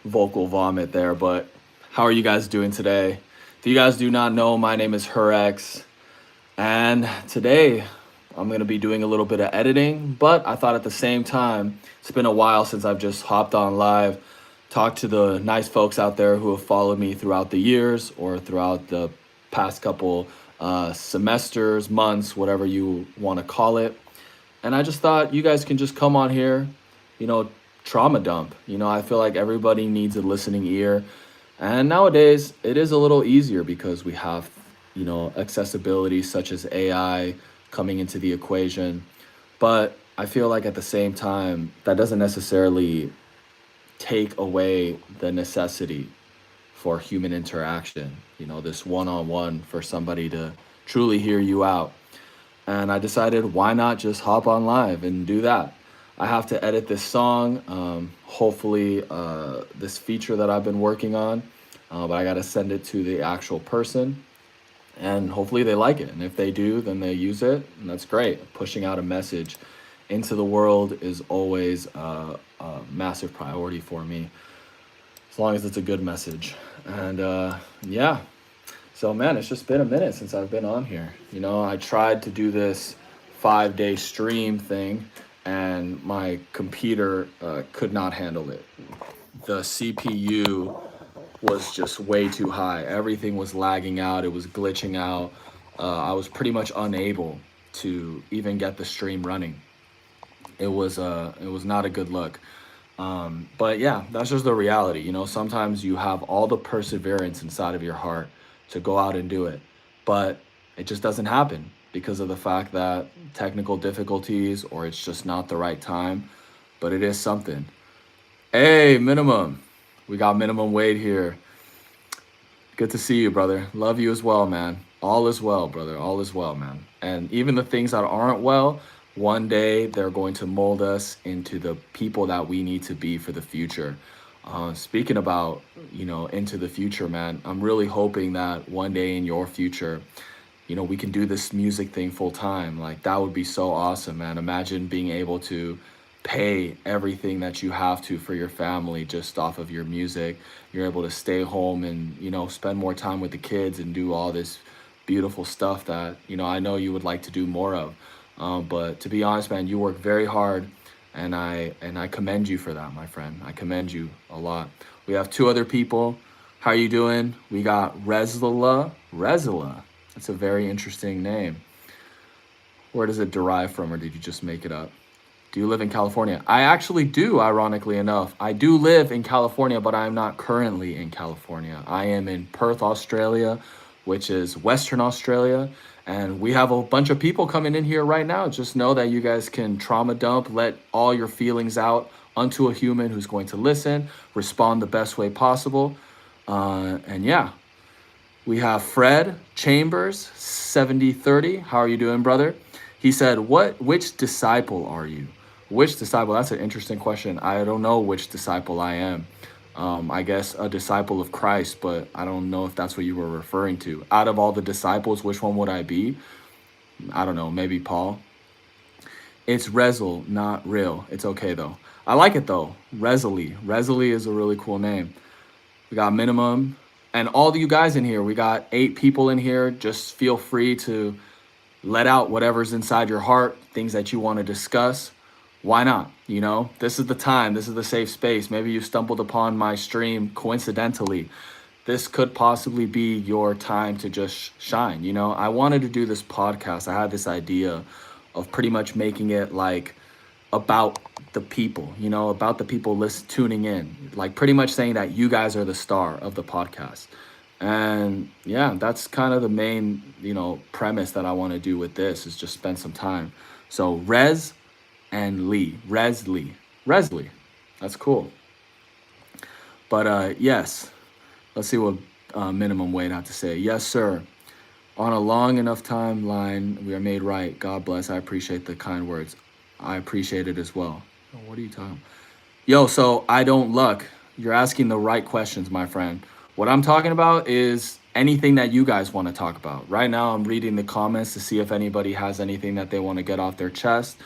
vocal vomit there, but how are you guys doing today? If you guys do not know, my name is Herx, and today I'm going to be doing a little bit of editing, but I thought at the same time, it's been a while since I've just hopped on live, talked to the nice folks out there who have followed me throughout the years or throughout the past couple semesters, months, whatever you want to call it. And I just thought you guys can just come on here, you know, trauma dump. I feel like everybody needs a listening ear. And nowadays, it is a little easier because we have, accessibility such as AI coming into the equation. But I feel like at the same time, that doesn't necessarily take away the necessity for human interaction, this one on one for somebody to truly hear you out. And I decided, why not just hop on live and do that? I have to edit this song, hopefully, this feature that I've been working on, but I got to send it to the actual person and hopefully they like it. And if they do, then they use it, and that's great. Pushing out a message into the world is always a massive priority for me, as long as it's a good message. And yeah, so man, it's just been a minute since I've been on here. I tried to do this 5-day stream thing, and my computer could not handle it. The CPU was just way too high. Everything was lagging out. It was glitching out. I was pretty much unable to even get the stream running. It was not a good look. But yeah, that's just the reality. Sometimes you have all the perseverance inside of your heart to go out and do it, but it just doesn't happen because of the fact that technical difficulties, or it's just not the right time. But it is something. Hey, Minimum. We got Minimum Wade here. Good to see you, brother. Love you as well, man. All is well, brother. All is well, man. And even the things that aren't well, one day they're going to mold us into the people that we need to be for the future. Speaking about, into the future, man, I'm really hoping that one day in your future, we can do this music thing full time. Like, that would be so awesome, man. Imagine being able to pay everything that you have to for your family just off of your music. You're able to stay home and, spend more time with the kids and do all this beautiful stuff that, I know you would like to do more of. But to be honest, man, you work very hard, and I commend you for that, my friend. I commend you a lot. We have two other people. How are you doing? We got Rezla. Rezla. That's a very interesting name. Where does it derive from, or did you just make it up? Do you live in California? I actually do, ironically enough. I do live in California, but I'm not currently in California. I am in Perth, Australia, which is Western Australia. And we have a bunch of people coming in here right now. Just know that you guys can trauma dump, let all your feelings out onto a human who's going to listen, respond the best way possible. And yeah, we have Fred Chambers, 7030. How are you doing, brother? He said, which disciple are you? Which disciple? That's an interesting question. I don't know which disciple I am. I guess a disciple of Christ, but I don't know if that's what you were referring to. Out of all the disciples, which one would I be? I don't know, maybe Paul. It's Rezel, not real. It's okay, though. I like it, though. Rezely. Rezely is a really cool name. We got Minimum. And all of you guys in here, we got 8 people in here. Just feel free to let out whatever's inside your heart, things that you want to discuss. Why not? This is the time. This is the safe space. Maybe you stumbled upon my stream coincidentally. This could possibly be your time to just shine. I wanted to do this podcast. I had this idea of pretty much making it like about the people, about the people tuning in, like pretty much saying that you guys are the star of the podcast. And yeah, that's kind of the main, premise that I want to do with this, is just spend some time. So Rez and Lee, Resley, that's cool. But yes, let's see what Minimum Wade had to say. Yes, sir. On a long enough timeline, we are made right. God bless. I appreciate the kind words. I appreciate it as well. What are you talking about? Yo, so I don't luck. You're asking the right questions, my friend. What I'm talking about is anything that you guys want to talk about. Right now, I'm reading the comments to see if anybody has anything that they want to get off their chest.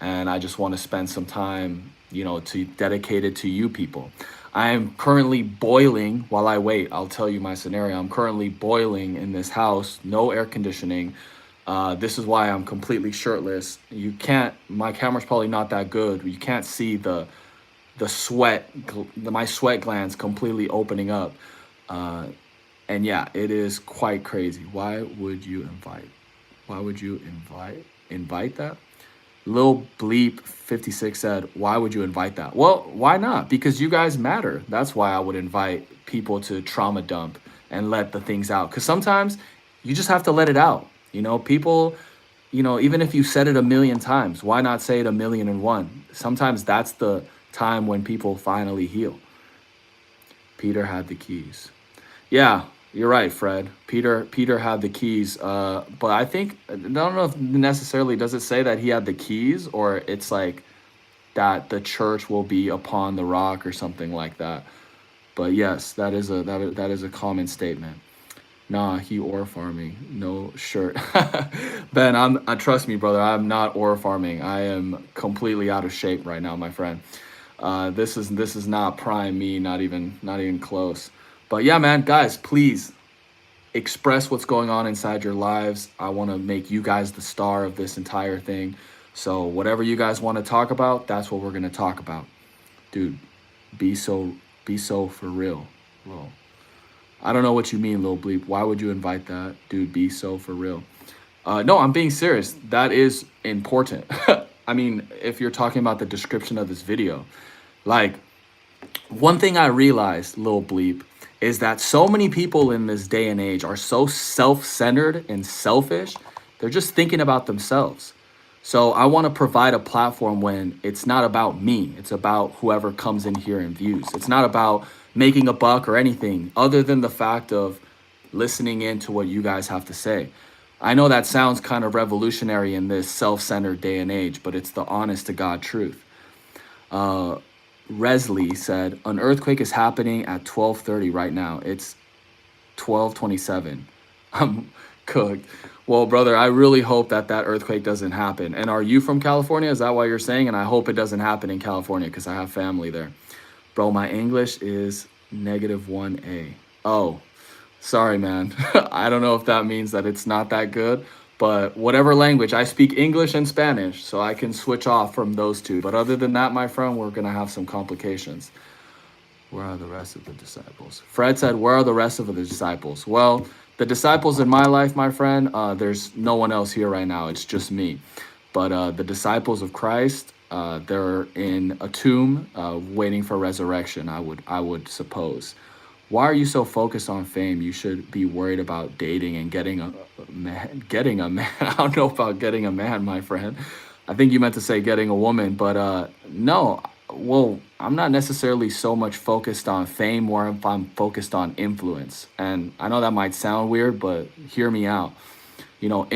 And I just want to spend some time, to dedicate it to you people. I am currently boiling while I wait. I'll tell you my scenario. I'm currently boiling in this house, no air conditioning. This is why I'm completely shirtless. You can't. My camera's probably not that good. You can't see the sweat, my sweat glands completely opening up. Uh, and yeah, it is quite crazy. Why would you invite? Why would you invite that? Lil Bleep 56 said, "Why would you invite that?" Well, why not? Because you guys matter. That's why I would invite people to trauma dump and let the things out. Because sometimes you just have to let it out. People, even if you said it a million times, why not say it a million and one? Sometimes that's the time when people finally heal. Peter had the keys. Yeah, you're right, Fred. Peter had the keys. But I don't know if necessarily does it say that he had the keys, or it's like that the church will be upon the rock or something like that. But yes, that is a common statement. Nah, he ore farming. No shirt. Ben, trust me, brother, I'm not ore farming. I am completely out of shape right now, my friend. This is not prime me, not even close. But yeah, man, guys, please express what's going on inside your lives. I want to make you guys the star of this entire thing. So whatever you guys want to talk about, that's what we're gonna talk about. Dude, be so be so for real. Well, I don't know what you mean, Lil Bleep. Why would you invite that? Dude, be so for real. No, I'm being serious. That is important. I mean, if you're talking about the description of this video, like, one thing I realized, Lil Bleep, is that so many people in this day and age are so self-centered and selfish. They're just thinking about themselves. So I want to provide a platform when it's not about me. It's about whoever comes in here and views. It's not about making a buck or anything other than the fact of listening in to what you guys have to say. I know that sounds kind of revolutionary in this self-centered day and age, but it's the honest to God truth. Resley said, an earthquake is happening at 12:30 right now. It's 12:27. I'm cooked. Well, brother, I really hope that earthquake doesn't happen. And are you from California? Is that why you're saying? And I hope it doesn't happen in California because I have family there. Bro, my English is -1A. Oh, sorry, man. I don't know if that means that it's not that good, but whatever language, I speak English and Spanish, so I can switch off from those two. But other than that, my friend, we're going to have some complications. Where are the rest of the disciples? Fred said, where are the rest of the disciples? Well, the disciples in my life, my friend, there's no one else here right now. It's just me. But the disciples of Christ, they're in a tomb waiting for resurrection, I would suppose. Why are you so focused on fame? You should be worried about dating and getting a man. Getting a man. I don't know about getting a man, my friend. I think you meant to say getting a woman, but no. Well, I'm not necessarily so much focused on fame, more if I'm focused on influence. And I know that might sound weird, but hear me out.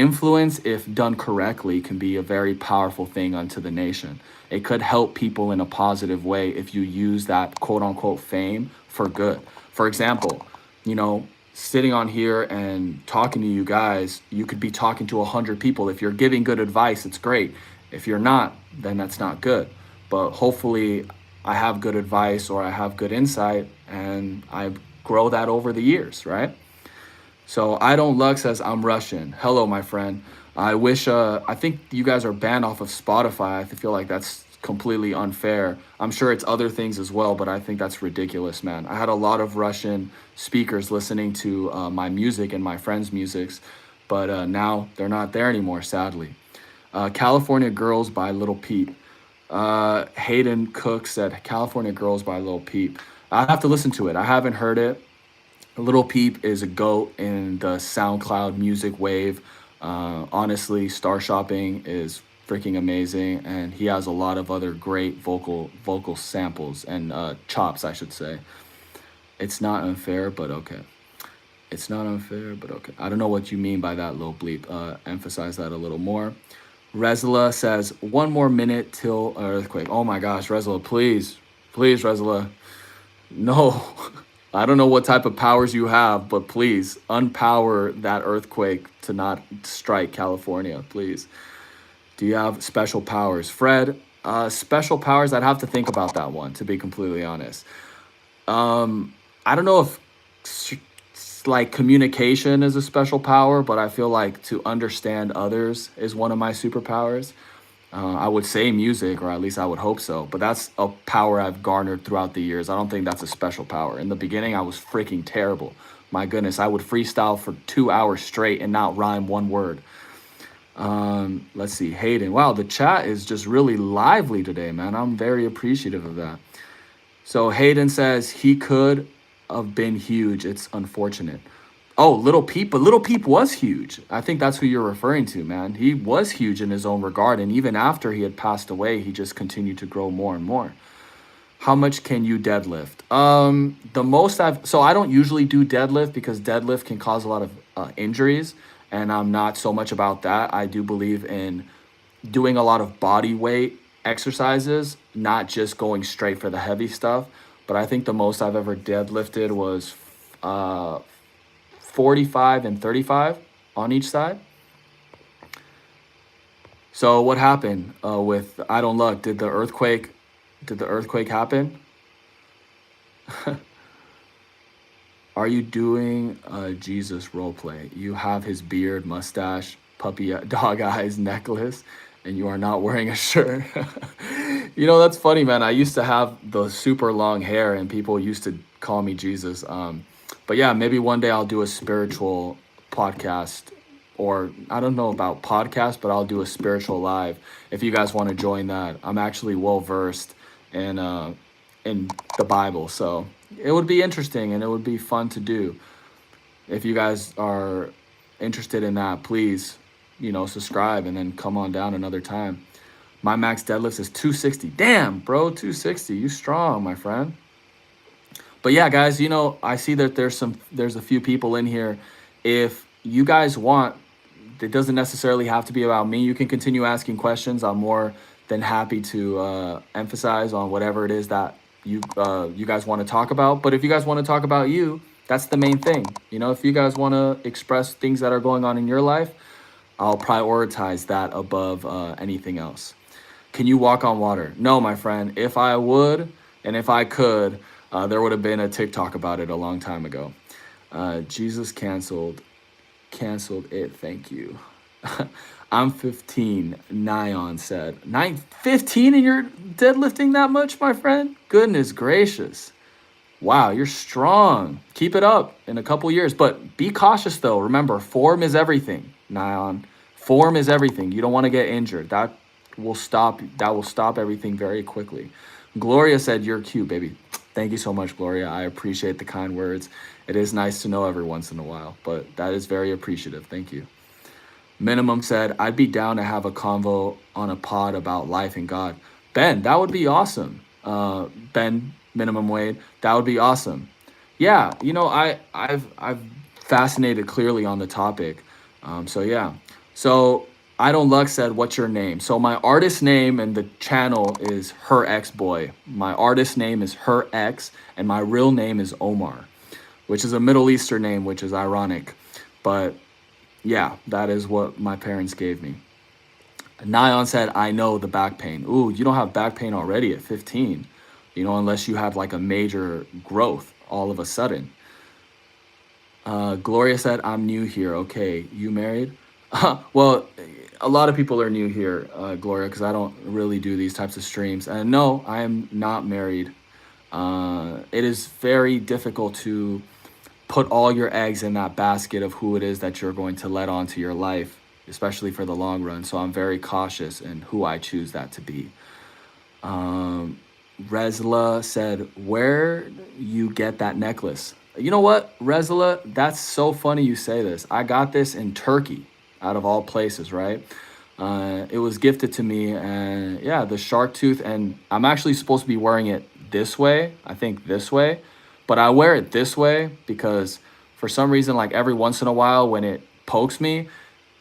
Influence, if done correctly, can be a very powerful thing unto the nation. It could help people in a positive way if you use that quote unquote fame for good. For example, sitting on here and talking to you guys, you could be talking to 100 people. If you're giving good advice, it's great. If you're not, then that's not good. But hopefully I have good advice or I have good insight and I grow that over the years, right? So I Don't Luck says, I'm Russian. Hello, my friend. I think you guys are banned off of Spotify. I feel like that's completely unfair. I'm sure it's other things as well, but I think that's ridiculous, man. I had a lot of Russian speakers listening to my music and my friends' musics, but now they're not there anymore, sadly. California Girls by Lil Peep. Hayden Cook said, California Girls by Lil Peep. I have to listen to it. I haven't heard it. Lil Peep is a GOAT in the SoundCloud music wave. Honestly, Star Shopping is freaking amazing, and he has a lot of other great vocal samples and chops, I should say. It's not unfair, but okay. It's not unfair, but okay. I don't know what you mean by that, Lil Bleep. Emphasize that a little more. Resla says, 1 more minute till earthquake. Oh my gosh, Resla, please, Resla. No. I don't know what type of powers you have, but please unpower that earthquake to not strike California, please. Do you have special powers? Fred, special powers, I'd have to think about that one, to be completely honest. I don't know if like communication is a special power, but I feel like to understand others is one of my superpowers. I would say music, or at least I would hope so. But that's a power I've garnered throughout the years. I don't think that's a special power. In the beginning, I was freaking terrible. My goodness, I would freestyle for 2 hours straight and not rhyme one word. Let's see, Hayden. Wow, the chat is just really lively today, man. I'm very appreciative of that. So Hayden says he could have been huge. It's unfortunate. Oh, Little Peep, but Little Peep was huge. I think that's who you're referring to, man. He was huge in his own regard, and even after he had passed away, he just continued to grow more and more. How much can you deadlift? The most so I don't usually do deadlift because deadlift can cause a lot of injuries, and I'm not so much about that. I do believe in doing a lot of body weight exercises, not just going straight for the heavy stuff. But I think the most I've ever deadlifted was 45 and 35 on each side. So what happened with I Don't Luck? Did the earthquake happen? Are you doing a Jesus roleplay? You have his beard, mustache, puppy dog eyes, necklace, and you are not wearing a shirt. That's funny, man. I used to have the super long hair, and people used to call me Jesus. But yeah, maybe one day I'll do a spiritual podcast, or I don't know about podcast, but I'll do a spiritual live if you guys want to join that. I'm actually well versed in the Bible, so it would be interesting and it would be fun to do. If you guys are interested in that, please, subscribe and then come on down another time. My max deadlift is 260. Damn, bro, 260. You strong, my friend. But yeah, guys, I see that there's a few people in here. If you guys want, it doesn't necessarily have to be about me. You can continue asking questions. I'm more than happy to emphasize on whatever it is that you guys want to talk about. But if you guys want to talk about you, that's the main thing. If you guys want to express things that are going on in your life, I'll prioritize that above anything else. Can you walk on water? No, my friend. If I would, and if I could, there would have been a TikTok about it a long time ago. Jesus canceled it. Thank you. I'm 15. Nyan said. 15 and you're deadlifting that much, my friend? Goodness gracious. Wow, you're strong. Keep it up in a couple years. But be cautious, though. Remember, form is everything, Nyan. Form is everything. You don't want to get injured. That will stop everything very quickly. Gloria said, you're cute, baby. Thank you so much, Gloria. I appreciate the kind words. It is nice to know every once in a while, but that is very appreciative. Thank you. Minimum said, I'd be down to have a convo on a pod about life and God. Ben, that would be awesome. Ben, Minimum Wade, that would be awesome. Yeah, I've fascinated clearly on the topic. So yeah. So I Don't Luck said, what's your name? So my artist name and the channel is Her X Boy. My artist name is Her X, and my real name is Omar, which is a Middle Eastern name, which is ironic. But yeah, that is what my parents gave me. Nyan said, I know the back pain. Ooh, you don't have back pain already at 15, unless you had like a major growth all of a sudden. Gloria said, I'm new here. Okay, you married? Well, a lot of people are new here, Gloria, because I don't really do these types of streams. And no, I am not married. It is very difficult to put all your eggs in that basket of who it is that you're going to let onto your life, especially for the long run. So I'm very cautious in who I choose that to be. Resla said, where you get that necklace? You know what, Resla? That's so funny you say this. I got this in Turkey, out of all places, right? It was gifted to me, and yeah, the shark tooth, and I'm actually supposed to be wearing it this way, I think this way, but I wear it this way because for some reason, like every once in a while when it pokes me,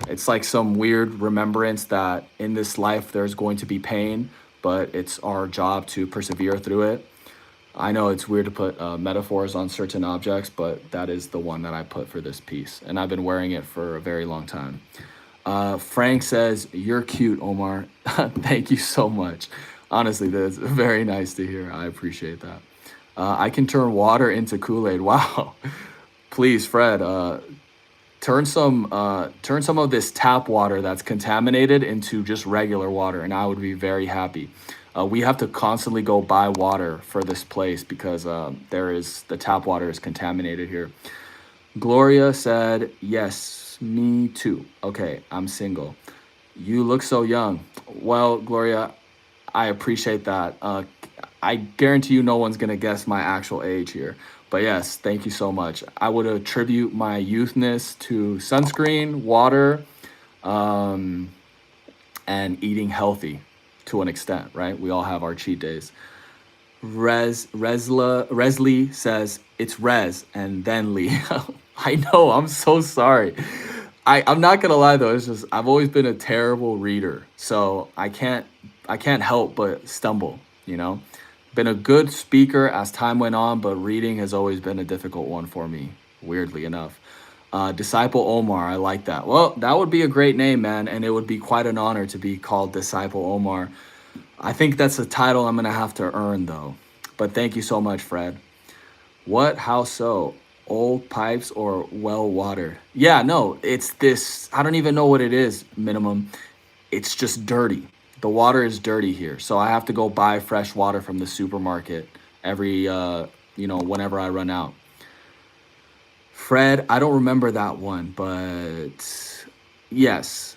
it's like some weird remembrance that in this life there's going to be pain, but it's our job to persevere through it. I know it's weird to put metaphors on certain objects, but that is the one that I put for this piece, and I've been wearing it for a very long time. Frank says, you're cute, Omar. Thank you so much. Honestly, that's very nice to hear. I appreciate that. I can turn water into Kool-Aid. Wow. Please, Fred, turn some of this tap water that's contaminated into just regular water, and I would be very happy. We have to constantly go buy water for this place because the tap water is contaminated here. Gloria said, "Yes, me too." Okay, I'm single. You look so young. Well, Gloria, I appreciate that. I guarantee you no one's going to guess my actual age here. But yes, thank you so much. I would attribute my youthness to sunscreen, water, um, and eating healthy to an extent, right? We all have our cheat days. Resli says it's Res and then Lee. I know, I'm so sorry. I'm not gonna lie though, it's just I've always been a terrible reader. So I can't help but stumble, you know? Been a good speaker as time went on, but reading has always been a difficult one for me, weirdly enough. Disciple Omar, I like that. Well, that would be a great name, man, and it would be quite an honor to be called Disciple Omar. I think that's a title I'm gonna have to earn though. But thank you so much, Fred. What? How so? Old pipes or well watered? Yeah, no, it's this. I don't even know what it is, minimum. It's just dirty. The water is dirty here. So I have to go buy fresh water from the supermarket every, whenever I run out. Fred, I don't remember that one, but yes.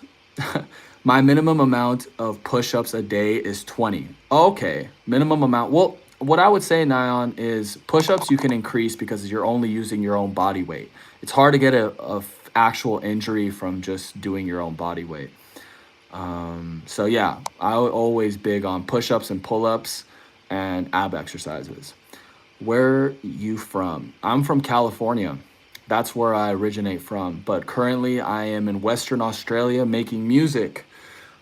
My minimum amount of push-ups a day is 20. Okay, minimum amount. Well, what I would say, Nyan, is push-ups you can increase because you're only using your own body weight. It's hard to get a actual injury from just doing your own body weight. So yeah, I would always big on push-ups and pull-ups and ab exercises. Where you from? I'm from California. That's where I originate from. But currently I am in Western Australia making music.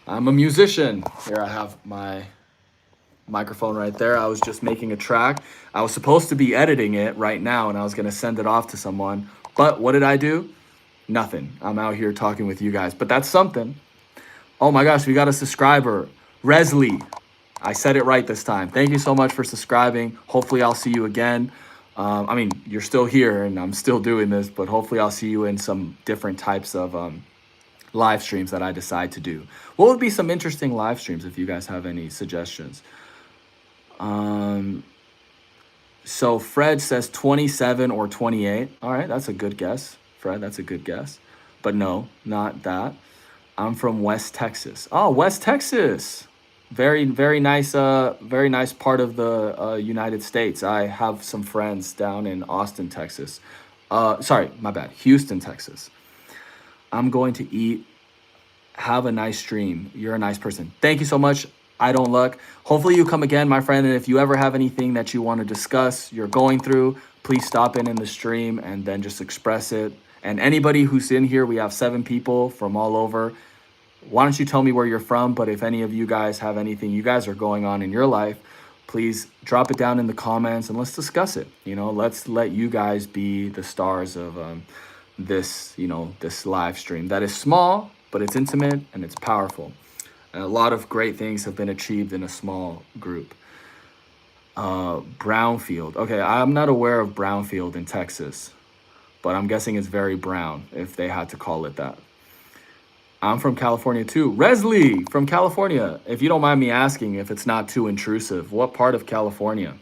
I'm a musician. Here I have my microphone right there. I was just making a track. I was supposed to be editing it right now and I was going to send it off to someone. But what did I do? Nothing. I'm out here talking with you guys. But that's something. Oh my gosh, we got a subscriber. Resli. I said it right this time. Thank you so much for subscribing. Hopefully I'll see you again. You're still here and I'm still doing this, but hopefully I'll see you in some different types of live streams that I decide to do. What would be some interesting live streams if you guys have any suggestions? So Fred says 27 or 28. All right, that's a good guess. Fred, that's a good guess. But no, not that. I'm from West Texas. Oh, West Texas. Very nice, very nice part of the United States. I have some friends down in Austin, Texas. Sorry, my bad. Houston, Texas. I'm going to eat. Have a nice stream. You're a nice person. Thank you so much. I don't luck. Hopefully you come again, my friend. And if you ever have anything that you want to discuss, you're going through, please stop in the stream and then just express it. And anybody who's in here, we have 7 people from all over. Why don't you tell me where you're from? But if any of you guys have anything you guys are going on in your life, please drop it down in the comments and let's discuss it. Let's let you guys be the stars of this live stream that is small, but it's intimate and it's powerful. And a lot of great things have been achieved in a small group. Brownfield. Okay, I'm not aware of Brownfield in Texas, but I'm guessing it's very brown if they had to call it that. I'm from California too. Resli from California. If you don't mind me asking, if it's not too intrusive, what part of California?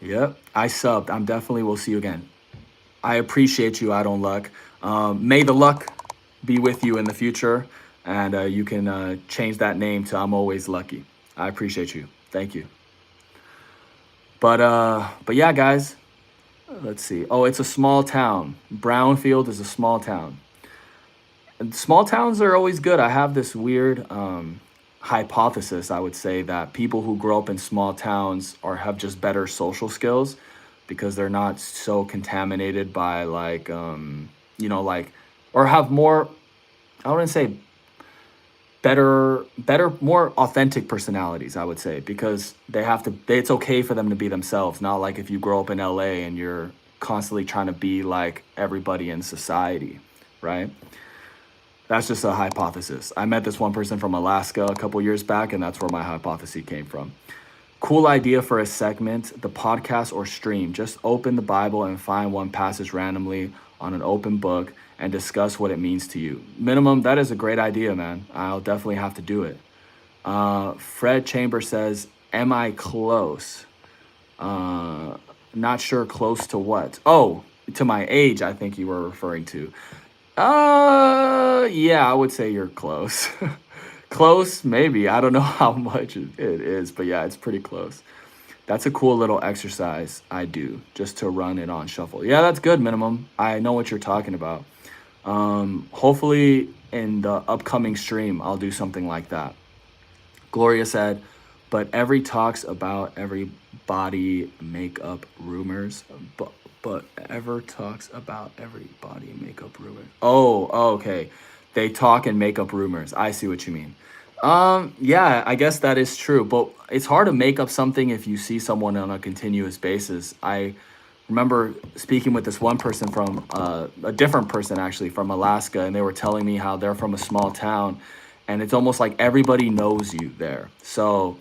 Yep, I subbed. I'm definitely will see you again. I appreciate you, I don't luck. May the luck be with you in the future, and you can change that name to I'm always lucky. I appreciate you. Thank you. But yeah, guys. Let's see. Oh, it's a small town. Brownfield is a small town. And small towns are always good. I have this weird hypothesis, I would say, that people who grow up in small towns have just better social skills because they're not so contaminated by or have more, I wouldn't say better, more authentic personalities, I would say, because it's okay for them to be themselves. Not like if you grow up in LA and you're constantly trying to be like everybody in society, right? That's just a hypothesis. I met this one person from Alaska a couple years back, and that's where my hypothesis came from. Cool idea for a segment, the podcast or stream. Just open the Bible and find one passage randomly on an open book and discuss what it means to you. Minimum, that is a great idea, man. I'll definitely have to do it. Fred Chamber says, am I close? Not sure close to what. Oh, to my age, I think you were referring to. Yeah, I would say you're close. Close, maybe. I don't know how much it is, but yeah, it's pretty close. That's a cool little exercise I do just to run it on shuffle. Yeah, that's good, minimum. I know what you're talking about. Hopefully in the upcoming stream, I'll do something like that. Gloria said, but every talks about every body makeup rumors, but ever talks about every body makeup rumors. Oh, okay. They talk and make up rumors. I see what you mean. Yeah, I guess that is true, but it's hard to make up something if you see someone on a continuous basis. I remember speaking with this one person from a different person actually from Alaska, and they were telling me how they're from a small town, and it's almost like everybody knows you there. So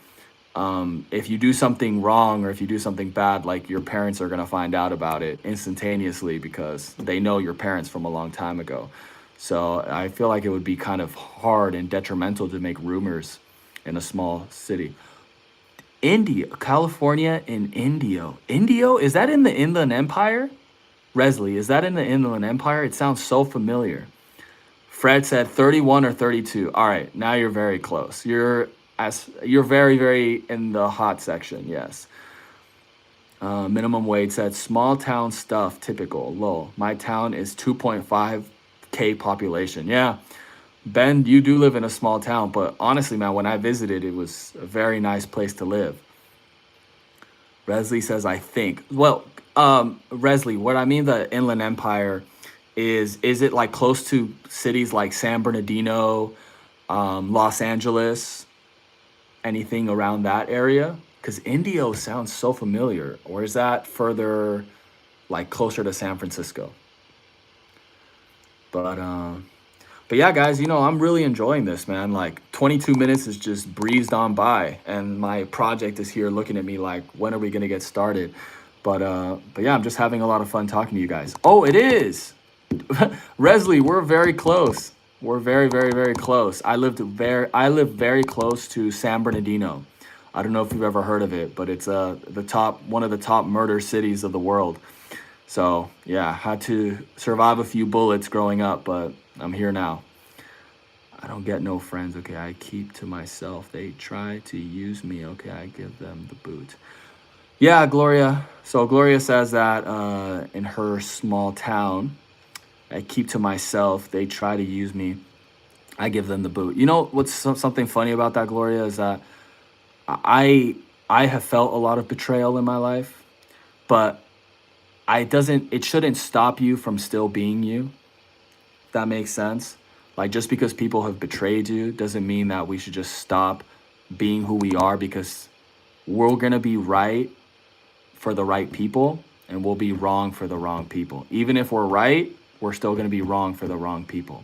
if you do something wrong or if you do something bad, like your parents are going to find out about it instantaneously because they know your parents from a long time ago. So I feel like it would be kind of hard and detrimental to make rumors in a small city. India, California and Indio. Indio, is that in the Inland Empire? Resley, is that in the Inland Empire? It sounds so familiar. Fred said 31 or 32. All right, now you're very close. You're very, very in the hot section, yes. Minimum wage said small town stuff, typical, low. My town is 2.5K population. Yeah, Ben, you do live in a small town, but honestly, man, when I visited, it was a very nice place to live. Resley says, I think. Well, Resley, what I mean the Inland Empire is it like close to cities like San Bernardino, Los Angeles, anything around that area? Because Indio sounds so familiar. Or is that further, like closer to San Francisco? But yeah, guys, I'm really enjoying this, man. Like 22 minutes is just breezed on by, and my project is here looking at me like, when are we gonna get started? But yeah, I'm just having a lot of fun talking to you guys. Oh, it is. Resley, we're very close. We're very, very, very close. I live very close to San Bernardino. I don't know if you've ever heard of it, but it's one of the top murder cities of the world. So yeah, had to survive a few bullets growing up, but I'm here now. I don't get no friends. Okay, I keep to myself. They try to use me. Okay, I give them the boot. Yeah, Gloria. So Gloria says that in her small town, I keep to myself. They try to use me. I give them the boot. You know what's something funny about that, Gloria, is that I have felt a lot of betrayal in my life, but it shouldn't stop you from still being you. If that makes sense. Like, just because people have betrayed you doesn't mean that we should just stop being who we are, because we're going to be right for the right people and we'll be wrong for the wrong people. Even if we're right, we're still going to be wrong for the wrong people.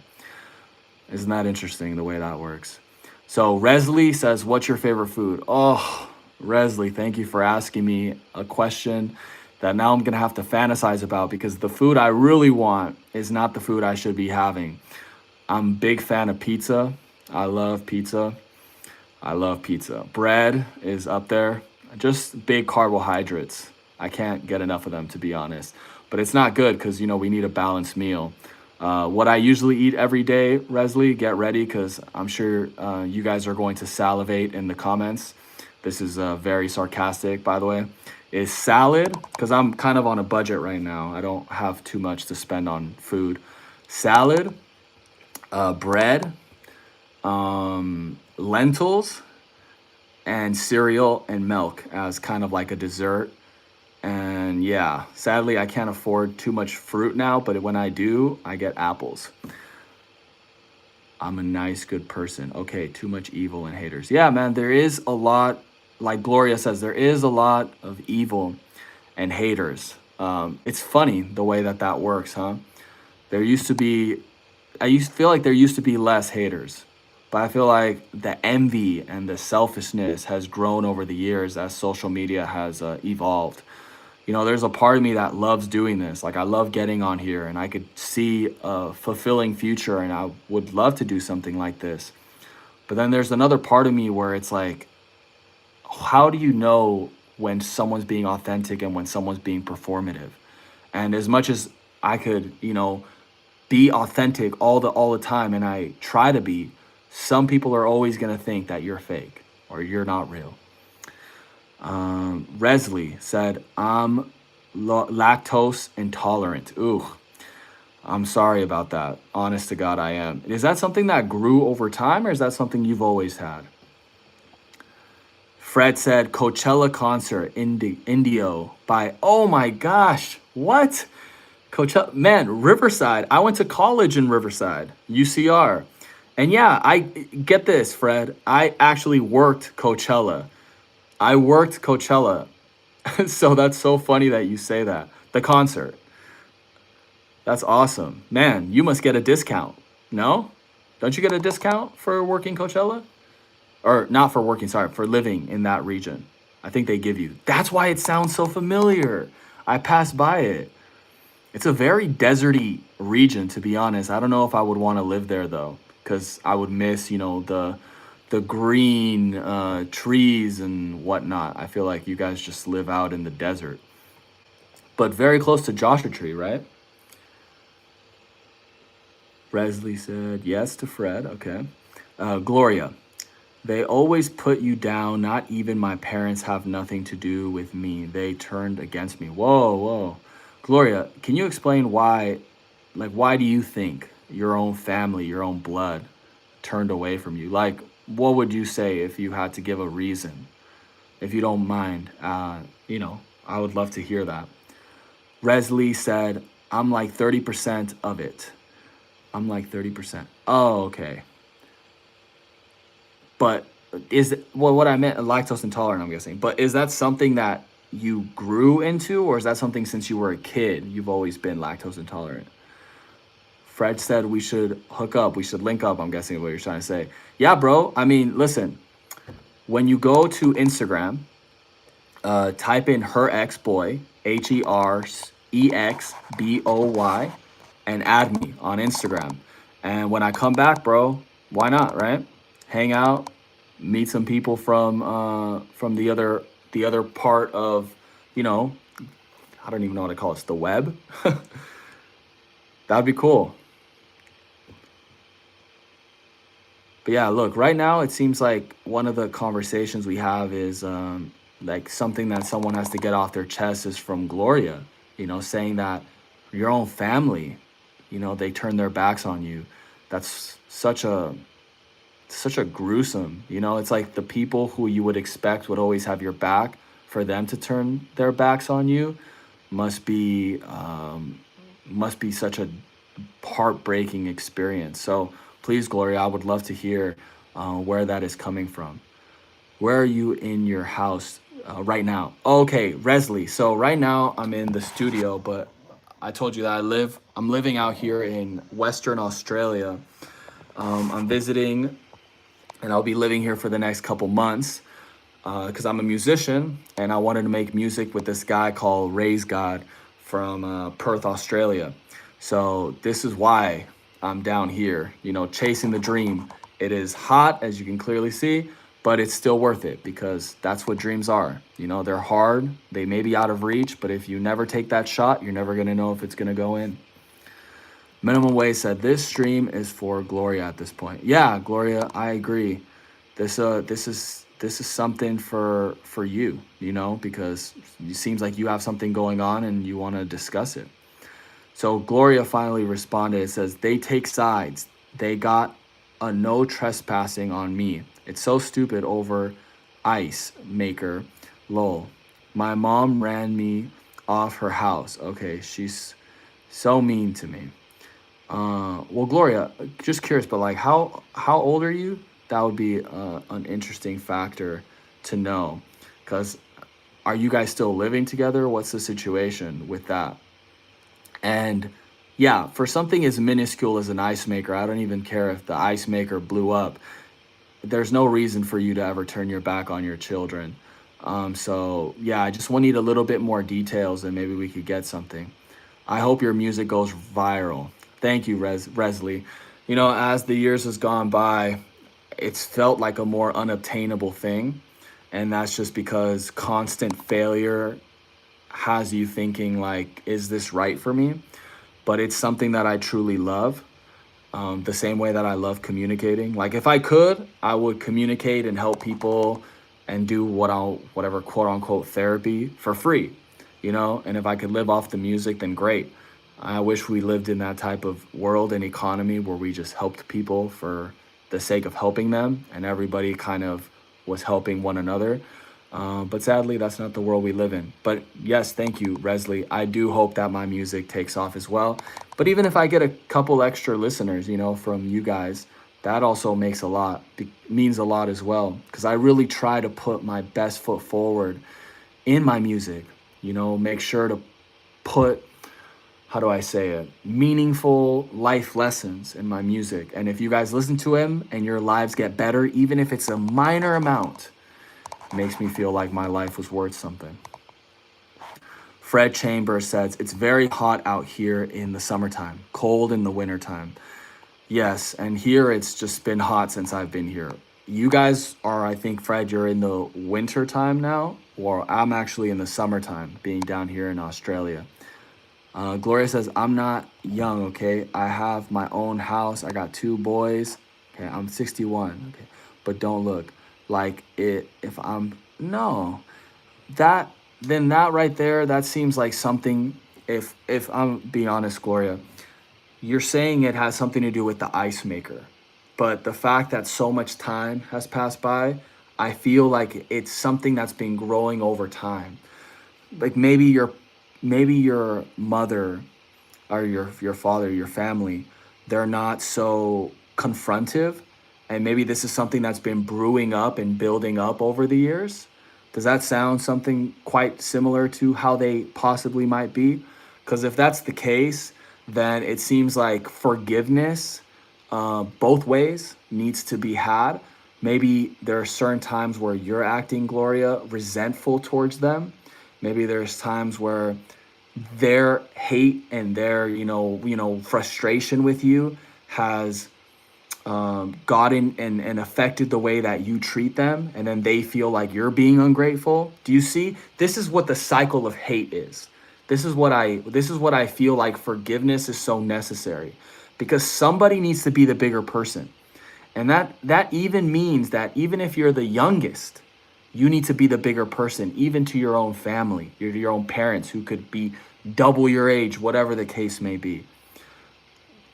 Isn't that interesting the way that works? So Resley says, what's your favorite food? Oh, Resley, thank you for asking me a question that now I'm going to have to fantasize about, because the food I really want is not the food I should be having. I'm a big fan of pizza. I love pizza. Bread is up there. Just big carbohydrates. I can't get enough of them, to be honest. But it's not good because, we need a balanced meal. What I usually eat every day, Resley, get ready, because I'm sure you guys are going to salivate in the comments. This is very sarcastic, by the way. Is salad, because I'm kind of on a budget right now. I don't have too much to spend on food. Salad, bread, lentils, and cereal and milk as kind of like a dessert. And yeah, sadly, I can't afford too much fruit now, but when I do, I get apples. I'm a nice, good person. Okay, too much evil and haters. Yeah, man, there is a lot, like Gloria says, there is a lot of evil and haters. It's funny the way that works, huh? There used to be I used to feel like there used to be less haters, but I feel like the envy and the selfishness has grown over the years as social media has evolved. You know, there's a part of me that loves doing this. Like, I love getting on here and I could see a fulfilling future and I would love to do something like this. But then there's another part of me where it's like, how do you know when someone's being authentic and when someone's being performative? And as much as I could, be authentic all the time and I try to be, some people are always going to think that you're fake or you're not real. Resley said, I'm lactose intolerant. Ooh, I'm sorry about that. Honest to God, I am. Is that something that grew over time or is that something you've always had? Fred said, Coachella concert, Indio by, oh my gosh, what? Coachella, man, Riverside. I went to college in Riverside, UCR. And yeah, I get this, Fred. I actually worked Coachella. I worked Coachella. So that's so funny that you say that. The concert. That's awesome. Man, you must get a discount. No? Don't you get a discount for working Coachella? Or not for working, sorry, for living in that region. I think they give you. That's why it sounds so familiar. I passed by it. It's a very deserty region, to be honest. I don't know if I would want to live there though, because I would miss, the green trees and whatnot. I feel like you guys just live out in the desert, but very close to Joshua Tree, right? Resley said yes to Fred. Okay. Gloria, they always put you down. Not even my parents have nothing to do with me. They turned against me. Whoa, whoa. Gloria, can you explain why, like, why do you think your own family, your own blood turned away from you? Like, what would you say if you had to give a reason? If you don't mind, I would love to hear that. Resley said, I'm like 30% of it. I'm like 30%. Oh, okay. But what I meant, lactose intolerant, I'm guessing. But is that something that you grew into, or is that something since you were a kid, you've always been lactose intolerant? Fred said we should hook up. We should link up, I'm guessing what you're trying to say. Yeah, bro. I mean, listen, when you go to Instagram, type in her ex boy, HEREXBOY, and add me on Instagram. And when I come back, bro, why not, right? Hang out, meet some people from the other part of, I don't even know what to call it, the web. That'd be cool. But yeah, look, right now it seems like one of the conversations we have is like something that someone has to get off their chest is from Gloria, saying that your own family, they turn their backs on you. That's such a gruesome, it's like the people who you would expect would always have your back, for them to turn their backs on you must be such a heartbreaking experience. So please, Gloria, I would love to hear where that is coming from. Where are you in your house right now? Okay, Resley. So right now I'm in the studio, but I told you that I'm living out here in Western Australia. I'm visiting, and I'll be living here for the next couple months because I'm a musician and I wanted to make music with this guy called Raise God from Perth, Australia. So this is why I'm down here, chasing the dream. It is hot, as you can clearly see, but it's still worth it because that's what dreams are. They're hard, they may be out of reach, but if you never take that shot, you're never going to know if it's going to go in. Minimum Wage said, this stream is for Gloria at this point. Yeah, Gloria, I agree. This is something for you, because it seems like you have something going on and you want to discuss it. So Gloria finally responded. It says, they take sides. They got a no trespassing on me. It's so stupid over ice maker. Lol. My mom ran me off her house. Okay, she's so mean to me. Well, Gloria, just curious, but like, how old are you? That would be an interesting factor to know, because are you guys still living together? What's the situation with that? And Yeah, for something as minuscule as an ice maker, I don't even care if the ice maker blew up. There's no reason for you to ever turn your back on your children. So yeah, I just want need a little bit more details, and maybe we could get something. I hope your music goes viral. Thank you, Resley. You know, as the years has gone by, it's felt like a more unobtainable thing, and that's just because constant failure has you thinking like, is this right for me? But it's something that I truly love. The same way that I love communicating. Like if I could, I would communicate and help people and do whatever quote unquote therapy for free, you know? And if I could live off the music, then great. I wish we lived in that type of world and economy where we just helped people for the sake of helping them and everybody kind of was helping one another. But sadly, that's not the world we live in. But yes, thank you, Resley. I do hope that my music takes off as well. But even if I get a couple extra listeners, you know, from you guys, that also makes a lot, means a lot as well. Because I really try to put my best foot forward in my music, you know, make sure to put, how do I say it, meaningful life lessons in my music. And if you guys listen to him and your lives get better, even if it's a minor amount, makes me feel like my life was worth something. Fred Chambers says, it's very hot out here in the summertime, cold in the wintertime. Yes, and here it's just been hot since I've been here. You guys are, I think, Fred, you're in the winter time now, or I'm actually in the summertime, being down here in Australia. Gloria says, I'm not young, okay? I have my own house. I got 2 boys. Okay, I'm 61, okay? But don't look like it if I'm, no. That, then that right there, that seems like something, if I'm being honest, Gloria, you're saying it has something to do with the ice maker. But the fact that so much time has passed by, I feel like it's something that's been growing over time. Like maybe your mother or your father, your family, they're not so confrontive, and maybe this is something that's been brewing up and building up over the years. Does that sound something quite similar to how they possibly might be? Because if that's the case, then it seems like forgiveness, both ways, needs to be had. Maybe there are certain times where you're acting, Gloria, resentful towards them. Maybe there's times where their hate and their frustration with you has gotten and affected the way that you treat them, and then they feel like you're being ungrateful. Do you see? This is what the cycle of hate is. This is what I feel like forgiveness is so necessary, because somebody needs to be the bigger person. And that even means that even if you're the youngest, you need to be the bigger person, even to your own family, your own parents who could be double your age, whatever the case may be.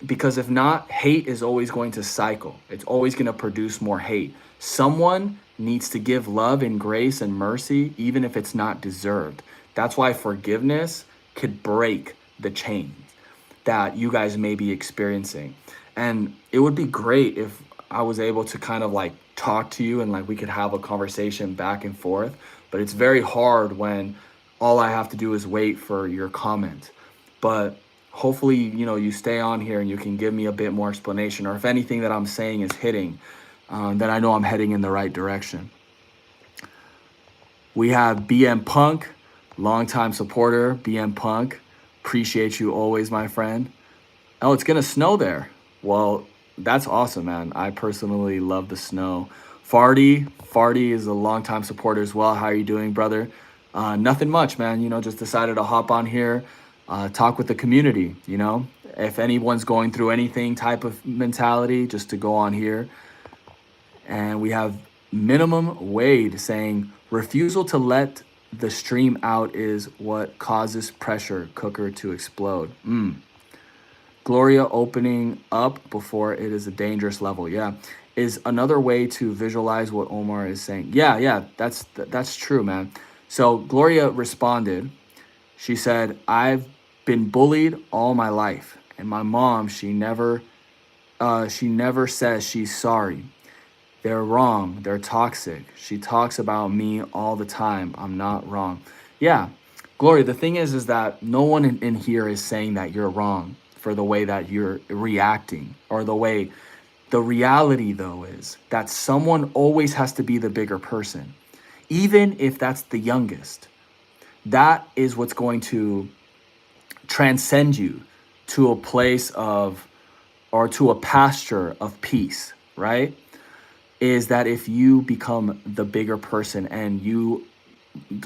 Because if not, hate is always going to cycle. It's always going to produce more hate. Someone needs to give love and grace and mercy, even if it's not deserved. That's why forgiveness could break the chains that you guys may be experiencing. And it would be great if I was able to kind of like talk to you and like we could have a conversation back and forth. But it's very hard when all I have to do is wait for your comment. But hopefully, you stay on here and you can give me a bit more explanation, or if anything that I'm saying is hitting, then I know I'm heading in the right direction. We have BM Punk, longtime supporter. BM Punk, appreciate you always, my friend. Oh, it's gonna snow there. Well, that's awesome, man. I personally love the snow. Farty is a longtime supporter as well. How are you doing, brother? Nothing much, man. Just decided to hop on here, talk with the community. If anyone's going through anything type of mentality, just to go on here. And we have Minimum Wade saying, refusal to let the stream out is what causes pressure cooker to explode. Gloria opening up before it is a dangerous level. Yeah. Is another way to visualize what Omar is saying. Yeah, that's true, man. So Gloria responded. She said, I've been bullied all my life, and my mom, she never says she's sorry. They're wrong. They're toxic. She talks about me all the time. I'm not wrong. Yeah, Gloria, the thing is that no one in here is saying that you're wrong. for the way that you're reacting, or the reality though is that someone always has to be the bigger person, even if that's the youngest. That is what's going to transcend you to a place of, or to a pasture of peace, right? Is that if you become the bigger person and you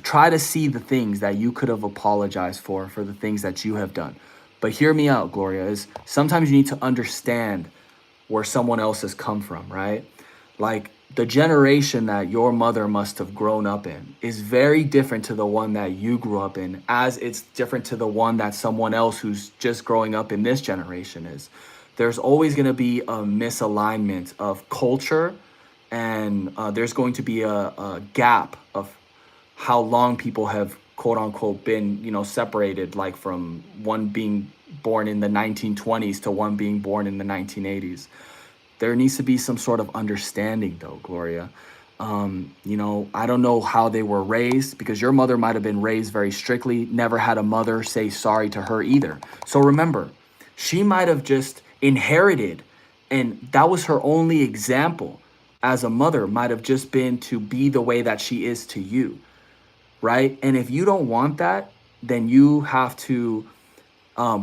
try to see the things that you could have apologized for the things that you have done. But hear me out, Gloria, is sometimes you need to understand where someone else has come from, right? Like the generation that your mother must have grown up in is very different to the one that you grew up in, as it's different to the one that someone else who's just growing up in this generation is. There's always going to be a misalignment of culture, and there's going to be a gap of how long people have quote unquote been, separated, like from one being born in the 1920s to one being born in the 1980s. There needs to be some sort of understanding though, Gloria. I don't know how they were raised, because your mother might have been raised very strictly, never had a mother say sorry to her either. So remember, she might have just inherited, and that was her only example as a mother, might have just been to be the way that she is to you, right? And if you don't want that, then you have to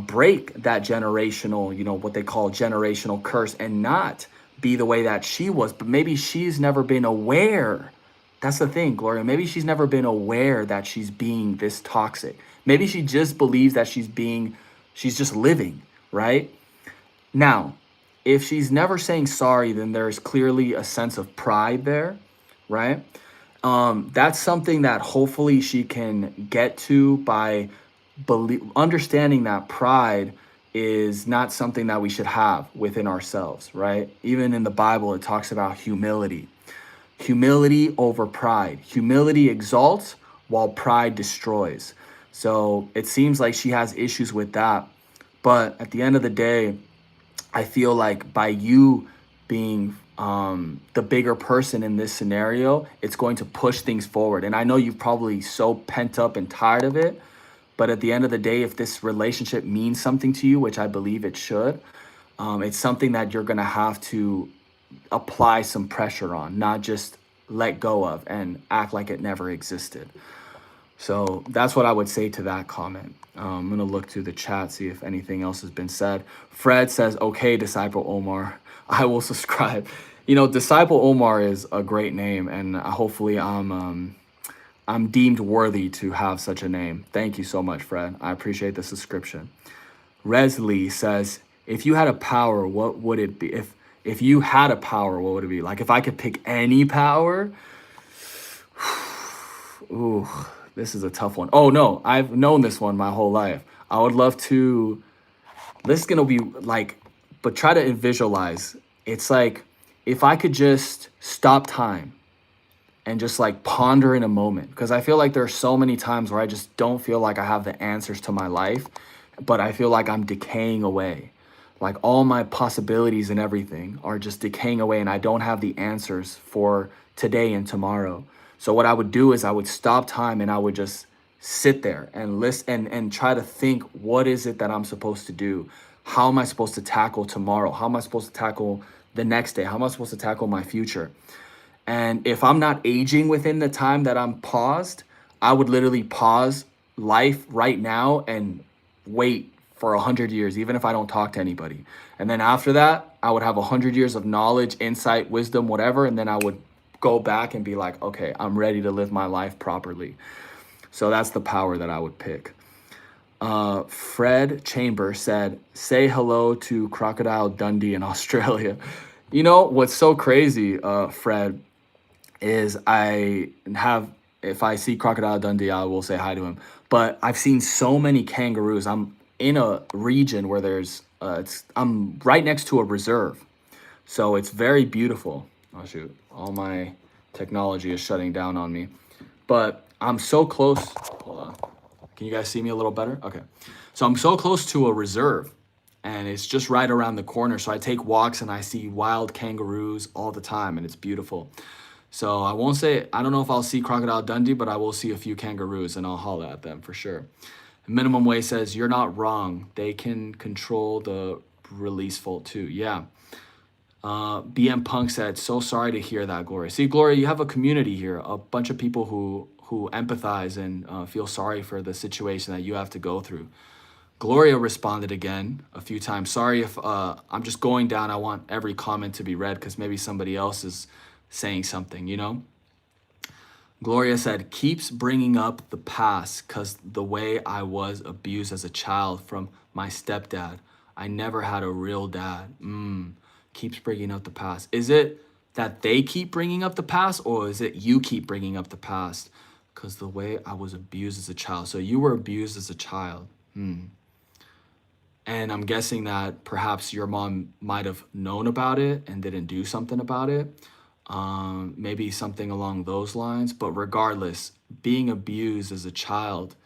break that generational, what they call generational curse, and not be the way that she was. But maybe she's never been aware. That's the thing, Gloria. Maybe she's never been aware that she's being this toxic. Maybe she just believes that she's just living, right? Now, if she's never saying sorry, then there's clearly a sense of pride there, right? That's something that hopefully she can get to by understanding that pride is not something that we should have within ourselves, right? Even in the Bible, it talks about humility. Humility over pride. Humility exalts while pride destroys. So it seems like she has issues with that. But at the end of the day, I feel like by you being the bigger person in this scenario, it's going to push things forward. And I know you're probably so pent up and tired of it, but at the end of the day, if this relationship means something to you, which I believe it should, it's something that you're going to have to apply some pressure on, not just let go of and act like it never existed. So that's what I would say to that comment. I'm going to look through the chat, see if anything else has been said. Fred says, okay, Disciple Omar, I will subscribe. Disciple Omar is a great name, and hopefully I'm deemed worthy to have such a name. Thank you so much, Fred. I appreciate the subscription. Resley says, if you had a power, what would it be? If you had a power, what would it be? Like if I could pick any power? Ooh, this is a tough one. Oh no, I've known this one my whole life. I would love to, this is gonna be like, but try to visualize. It's like, if I could just stop time and just like ponder in a moment, because I feel like there are so many times where I just don't feel like I have the answers to my life, but I feel like I'm decaying away. Like all my possibilities and everything are just decaying away, and I don't have the answers for today and tomorrow. So what I would do is I would stop time and I would just sit there and listen and try to think, what is it that I'm supposed to do? How am I supposed to tackle tomorrow? How am I supposed to tackle the next day? How am I supposed to tackle my future? And if I'm not aging within the time that I'm paused, I would literally pause life right now and wait for 100 years, even if I don't talk to anybody. And then after that, I would have 100 years of knowledge, insight, wisdom, whatever. And then I would go back and be like, okay, I'm ready to live my life properly. So that's the power that I would pick. Fred Chamber said, say hello to Crocodile Dundee in Australia. What's so crazy, Fred, is if I see Crocodile Dundee, I will say hi to him. But I've seen so many kangaroos. I'm in a region where I'm right next to a reserve. So it's very beautiful. Oh shoot, all my technology is shutting down on me. But I'm so close. Hold on. Can you guys see me a little better? Okay. So I'm so close to a reserve, and it's just right around the corner. So I take walks and I see wild kangaroos all the time, and it's beautiful. So I don't know if I'll see Crocodile Dundee, but I will see a few kangaroos and I'll holler at them for sure. Minimum Wage says, you're not wrong. They can control the release fault too. Yeah. BM Punk said, so sorry to hear that, Gloria. See, Gloria, you have a community here, a bunch of people who empathize and feel sorry for the situation that you have to go through. Gloria responded again a few times. Sorry if I'm just going down. I want every comment to be read because maybe somebody else is saying something, you know? Gloria said, keeps bringing up the past because the way I was abused as a child from my stepdad. I never had a real dad. Keeps bringing up the past. Is it that they keep bringing up the past, or is it you keep bringing up the past? Because the way I was abused as a child. So you were abused as a child. And I'm guessing that perhaps your mom might have known about it and didn't do something about it. Maybe something along those lines. But regardless, being abused as a child,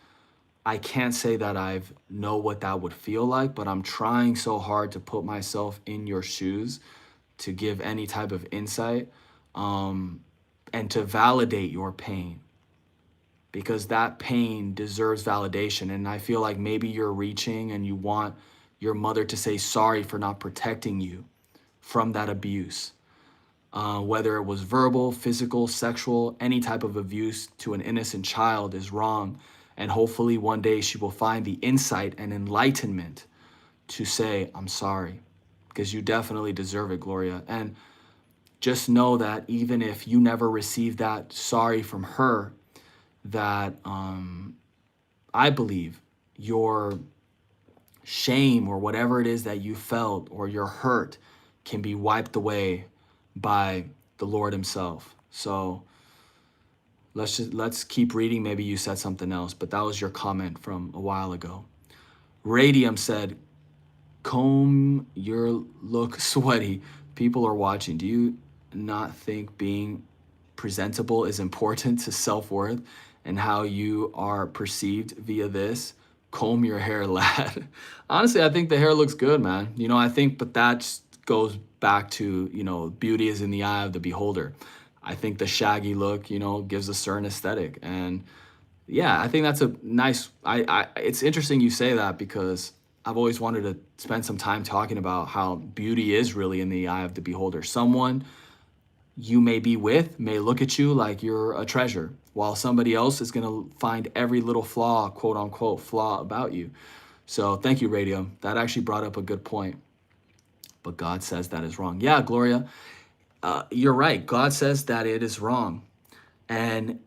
I can't say that I know what that would feel like, but I'm trying so hard to put myself in your shoes to give any type of insight and to validate your pain, because that pain deserves validation. And I feel like maybe you're reaching and you want your mother to say sorry for not protecting you from that abuse. Whether it was verbal, physical, sexual, any type of abuse to an innocent child is wrong. And hopefully one day she will find the insight and enlightenment to say, I'm sorry, because you definitely deserve it, Gloria. And just know that even if you never received that sorry from her, that I believe your shame or whatever it is that you felt or your hurt can be wiped away by the Lord himself. So let's keep reading. Maybe you said something else, but that was your comment from a while ago. Radium said, comb your look sweaty. People are watching. Do you not think being presentable is important to self-worth and how you are perceived via this? Comb your hair, lad. Honestly, I think the hair looks good, man. You know, I think, but that just goes back to, you know, beauty is in the eye of the beholder. I think the shaggy look, you know, gives a certain aesthetic. And yeah, I think that's a nice, it's interesting you say that, because I've always wanted to spend some time talking about how beauty is really in the eye of the beholder. Someone you may be with may look at you like you're a treasure, while somebody else is gonna find every little flaw, quote unquote, flaw about you. So thank you, Radium. That actually brought up a good point. But God says that is wrong. Yeah, Gloria, you're right. God says that it is wrong. And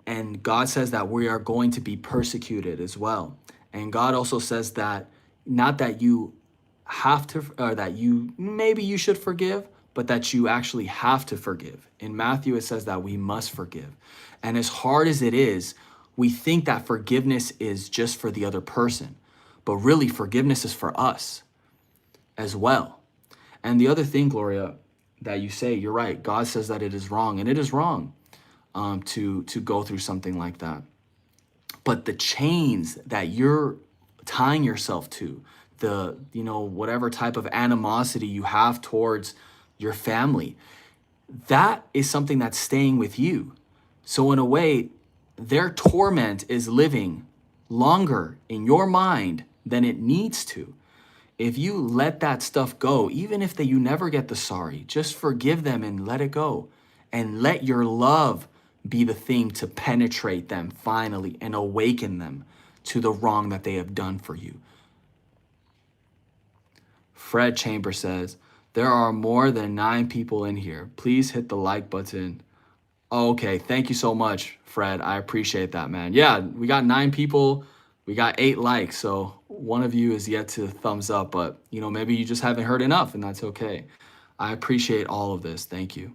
God says that we are going to be persecuted as well. And God also says that not that you have to, or that you, maybe you should forgive, but that you actually have to forgive. In Matthew, it says that we must forgive. And as hard as it is, we think that forgiveness is just for the other person, but really forgiveness is for us as well. And the other thing, Gloria, that you say, you're right. God says that it is wrong, and it is wrong to go through something like that. But the chains that you're tying yourself to, the, you know, whatever type of animosity you have towards your family, that is something that's staying with you. So in a way, their torment is living longer in your mind than it needs to. If you let that stuff go, even if you never get the sorry, just forgive them and let it go. And let your love be the thing to penetrate them finally and awaken them to the wrong that they have done for you. Fred Chamber says, there are more than 9 people in here. Please hit the like button. Okay, thank you so much, Fred. I appreciate that, man. Yeah, we got 9 people. We got 8 likes, so one of you is yet to thumbs up, but you know, maybe you just haven't heard enough, and that's okay. I appreciate all of this. Thank you.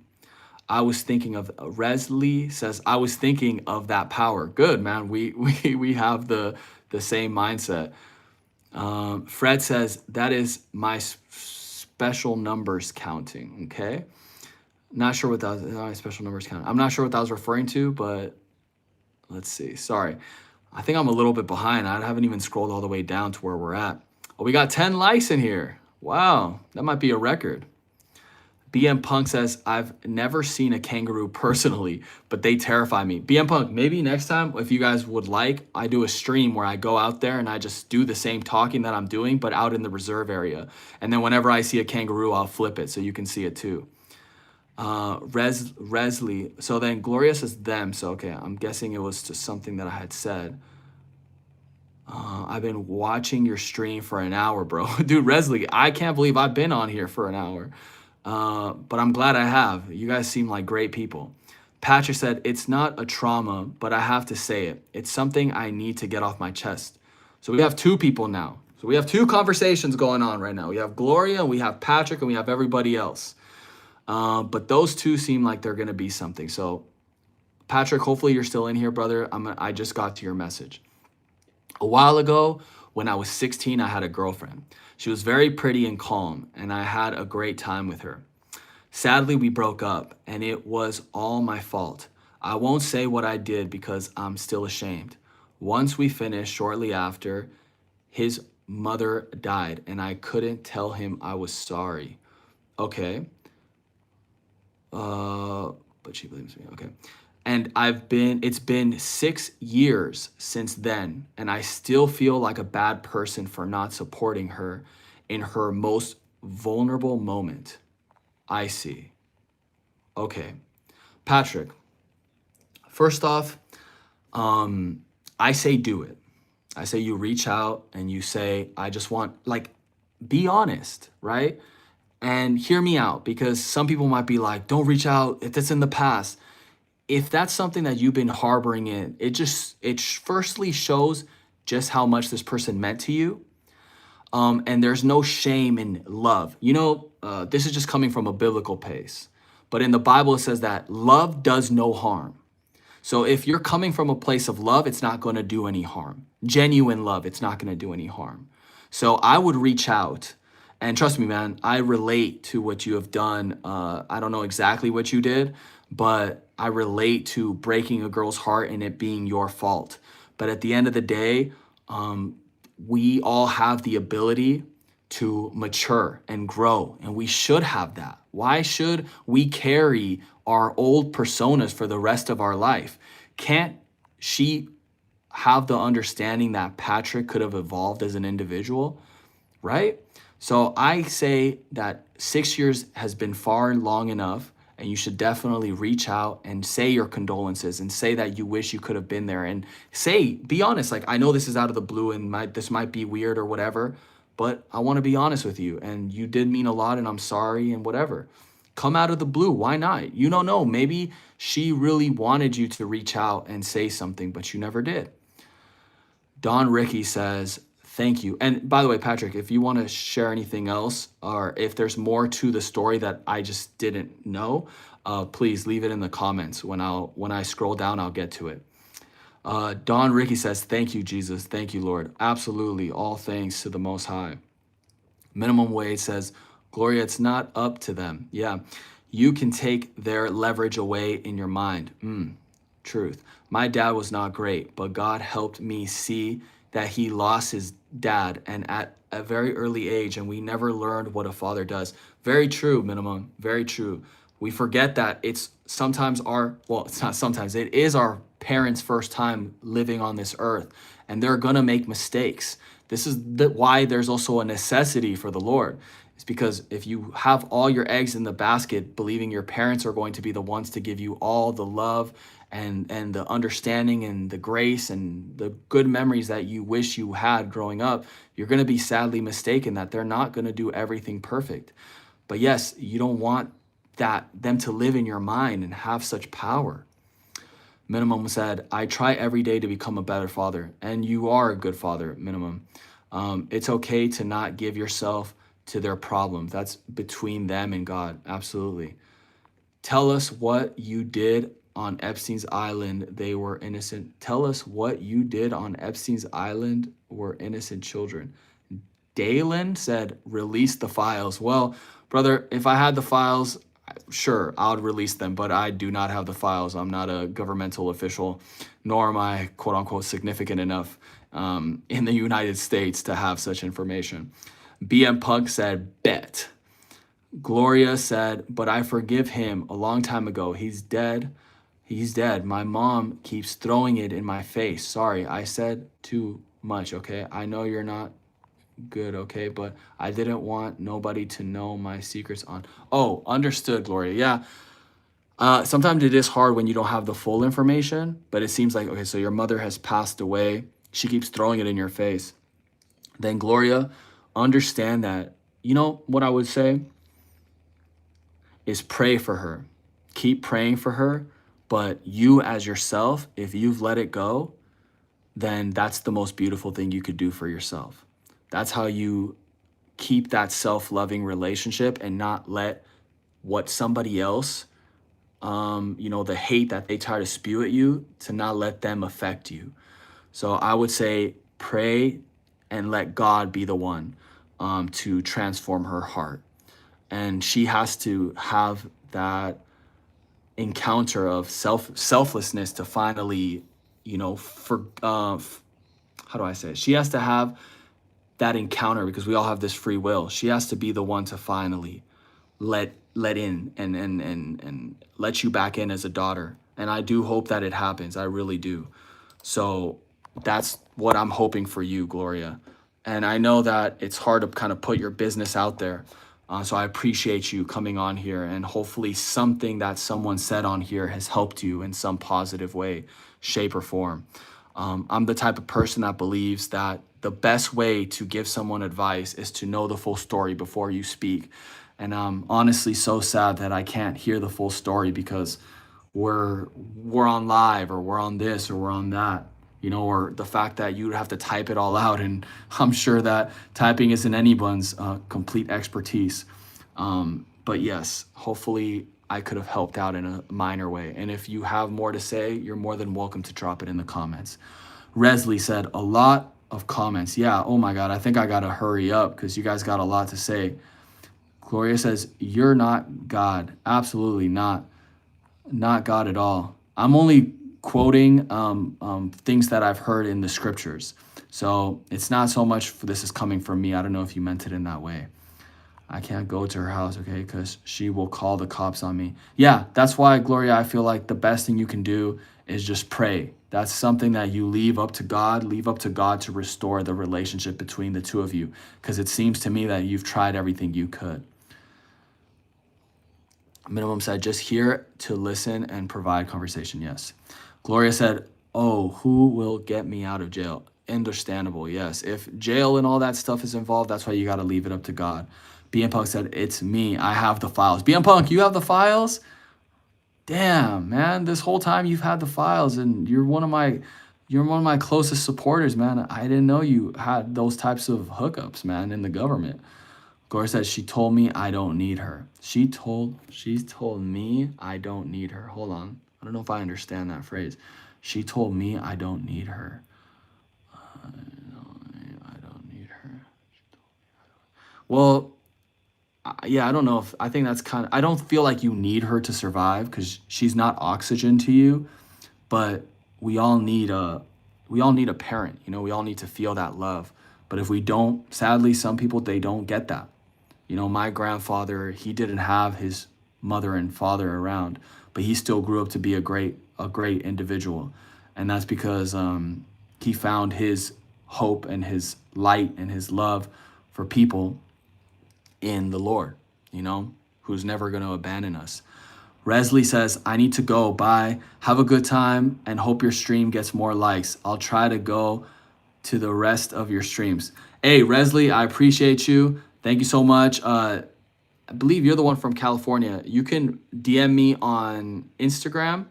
I was thinking of, Resley says, I was thinking of that power. Good, man. We have the same mindset. Fred says, that is my special numbers counting. Okay. Not sure what that was, my special numbers counting. I'm not sure what that was referring to, but let's see. Sorry. I think I'm a little bit behind. I haven't even scrolled all the way down to where we're at. Oh, we got 10 likes in here. Wow, that might be a record. BM Punk says, I've never seen a kangaroo personally, but they terrify me. BM Punk, maybe next time, if you guys would like, I do a stream where I go out there and I just do the same talking that I'm doing, but out in the reserve area. And then whenever I see a kangaroo, I'll flip it so you can see it too. Resley. So then Gloria says them. So, okay, I'm guessing it was just something that I had said. I've been watching your stream for an hour, bro. Dude, Resley, I can't believe I've been on here for an hour. But I'm glad I have. You guys seem like great people. Patrick said, it's not a trauma, but I have to say it. It's something I need to get off my chest. So we have two people now. So we have two conversations going on right now. We have Gloria, we have Patrick, and we have everybody else. But those two seem like they're going to be something. So Patrick, hopefully you're still in here, brother. I just got to your message. A while ago, when I was 16, I had a girlfriend. She was very pretty and calm, and I had a great time with her. Sadly, we broke up, and it was all my fault. I won't say what I did because I'm still ashamed. Once we finished, shortly after, his mother died, and I couldn't tell him I was sorry. Okay. But she believes me. Okay. And it's been 6 years since then, and I still feel like a bad person for not supporting her in her most vulnerable moment. I see. Okay. Patrick, first off, I say do it. I say you reach out and you say, I just want, like, be honest, right? And hear me out, because some people might be like, don't reach out if it's in the past. If that's something that you've been harboring in, it firstly shows just how much this person meant to you. And there's no shame in love. This is just coming from a biblical place. But in the Bible, it says that love does no harm. So if you're coming from a place of love, it's not going to do any harm. Genuine love, it's not going to do any harm. So I would reach out. And trust me, man, I relate to what you have done. I don't know exactly what you did, but I relate to breaking a girl's heart and it being your fault. But at the end of the day, we all have the ability to mature and grow, and we should have that. Why should we carry our old personas for the rest of our life? Can't she have the understanding that Patrick could have evolved as an individual, right? So I say that 6 years has been far and long enough, and you should definitely reach out and say your condolences and say that you wish you could have been there, and be honest. Like, I know this is out of the blue and this might be weird or whatever, but I want to be honest with you, and you did mean a lot, and I'm sorry, and whatever. Come out of the blue. Why not? You don't know. Maybe she really wanted you to reach out and say something, but you never did. Don Ricky says, thank you. And by the way, Patrick, if you want to share anything else, or if there's more to the story that I just didn't know, please leave it in the comments. When I scroll down, I'll get to it. Don Ricky says, thank you, Jesus. Thank you, Lord. Absolutely. All thanks to the Most High. Minimum Wage says, Gloria, it's not up to them. Yeah, you can take their leverage away in your mind. Truth. My dad was not great, but God helped me see that he lost his dad, and at a very early age, and we never learned what a father does. Very true, Minimum. Very true. We forget that it's sometimes it's not sometimes, it is our parents' first time living on this earth, and they're gonna make mistakes. This is why there's also a necessity for the Lord. It's because if you have all your eggs in the basket, believing your parents are going to be the ones to give you all the love and the understanding and the grace and the good memories that you wish you had growing up, you're going to be sadly mistaken that they're not going to do everything perfect. But yes, you don't want them to live in your mind and have such power. Minimum said, I try every day to become a better father. And you are a good father, Minimum. It's okay to not give yourself to their problems. That's between them and God. Absolutely. Tell us what you did on Epstein's Island. They were innocent. Tell us what you did on Epstein's Island were innocent children. Dalen said, release the files. Well, brother, if I had the files, sure, I would release them, but I do not have the files. I'm not a governmental official, nor am I, quote unquote, significant enough in the United States to have such information. BM Punk said, bet. Gloria said, but I forgive him a long time ago. He's dead. He's dead. My mom keeps throwing it in my face. Sorry, I said too much, okay? I know you're not good, okay? But I didn't want nobody to know my secrets on. Oh, understood, Gloria. Yeah. Sometimes it is hard when you don't have the full information, but it seems like, okay, so your mother has passed away. She keeps throwing it in your face. Then, Gloria, understand that, you know what I would say is pray for her. Keep praying for her. But you, as yourself, if you've let it go, then that's the most beautiful thing you could do for yourself. That's how you keep that self-loving relationship and not let what somebody else, the hate that they try to spew at you, to not let them affect you. So I would say pray and let God be the one to transform her heart. And she has to have that encounter of selflessness to finally, how do I say it? She has to have that encounter because we all have this free will. She has to be the one to finally let in and let you back in as a daughter. And I do hope that it happens. I really do. So that's what I'm hoping for you, Gloria. And I know that it's hard to kind of put your business out there. So I appreciate you coming on here, and hopefully something that someone said on here has helped you in some positive way, shape, or form. I'm the type of person that believes that the best way to give someone advice is to know the full story before you speak. And I'm honestly so sad that I can't hear the full story because we're on live, or we're on this, or we're on that, or the fact that you'd have to type it all out. And I'm sure that typing isn't anyone's complete expertise. But yes, hopefully I could have helped out in a minor way. And if you have more to say, you're more than welcome to drop it in the comments. Resley said, a lot of comments. Yeah, oh my God, I think I gotta hurry up because you guys got a lot to say. Gloria says, you're not God. Absolutely not. Not God at all. I'm only quoting things that I've heard in the scriptures. So it's not so much for this is coming from me. I don't know if you meant it in that way. I can't go to her house, okay, because she will call the cops on me. Yeah, that's why, Gloria, I feel like the best thing you can do is just pray. That's something that you leave up to God to restore the relationship between the two of you, because it seems to me that you've tried everything you could. Minimum said, just here to listen and provide conversation. Yes. Gloria said, oh, who will get me out of jail? Understandable. Yes. If jail and all that stuff is involved, that's why you got to leave it up to God. BM Punk said, it's me. I have the files. BM Punk, you have the files? Damn, man. This whole time you've had the files, and you're one of my closest supporters, man. I didn't know you had those types of hookups, man, in the government. Gloria says, she told me I don't need her. She's told me I don't need her. Hold on. I don't know if I understand that phrase. She told me I don't need her. I don't need her. Well, yeah, I don't know I think that's I don't feel like you need her to survive because she's not oxygen to you, but we all need a parent, we all need to feel that love. But if we don't, sadly, some people, they don't get that. My grandfather, he didn't have his mother and father around, but he still grew up to be a great individual. And that's because he found his hope and his light and his love for people in the Lord, who's never going to abandon us. Resley says, I need to go. Bye. Have a good time and hope your stream gets more likes. I'll try to go to the rest of your streams. Hey, Resley, I appreciate you. Thank you so much. I believe you're the one from California. You can DM me on Instagram,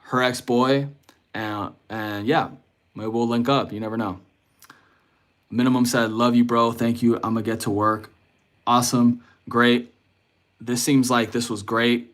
her ex-boy, and yeah, maybe we'll link up. You never know. Minimum said, love you, bro. Thank you. I'm going to get to work. Awesome. Great. This seems like this was great.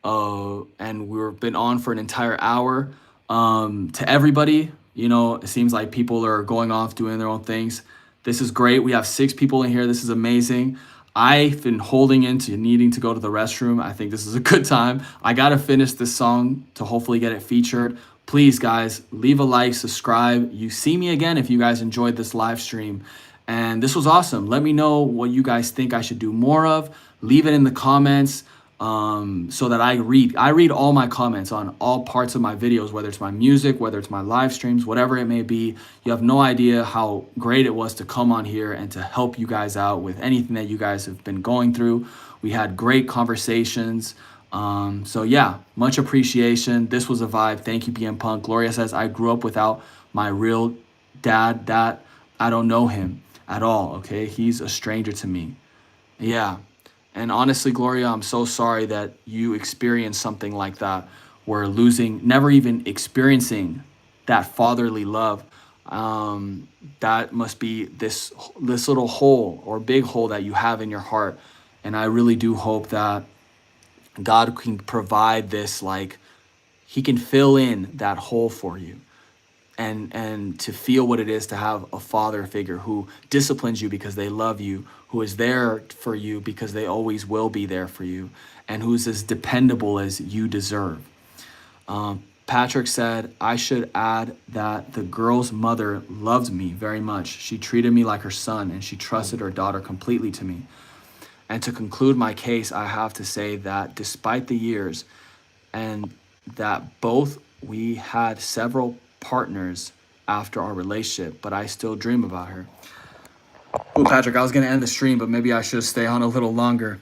And we've been on for an entire hour. To everybody, it seems like people are going off doing their own things. This is great. We have 6 people in here. This is amazing. I've been holding into needing to go to the restroom. I think this is a good time. I got to finish this song to hopefully get it featured. Please, guys, leave a like, subscribe. You see me again if you guys enjoyed this live stream. And this was awesome. Let me know what you guys think I should do more of. Leave it in the comments, so that I read all my comments on all parts of my videos, whether it's my music, whether it's my live streams, whatever it may be. You have no idea how great it was to come on here and to help you guys out with anything that you guys have been going through. We had great conversations. So yeah, much appreciation. This was a vibe. Thank you, BM Punk. Gloria says, I grew up without my real dad. That I don't know him at all. Okay, he's a stranger to me. Yeah. And honestly, Gloria, I'm so sorry that you experienced something like that, where losing, never even experiencing that fatherly love. That must be this little hole or big hole that you have in your heart. And I really do hope that God can provide this, like, he can fill in that hole for you, and to feel what it is to have a father figure who disciplines you because they love you, who is there for you because they always will be there for you, and who's as dependable as you deserve. Patrick said, I should add that the girl's mother loved me very much. She treated me like her son, and she trusted her daughter completely to me. And to conclude my case, I have to say that despite the years, and that both we had several partners after our relationship, but I still dream about her. Oh, Patrick, I was going to end the stream, but maybe I should stay on a little longer.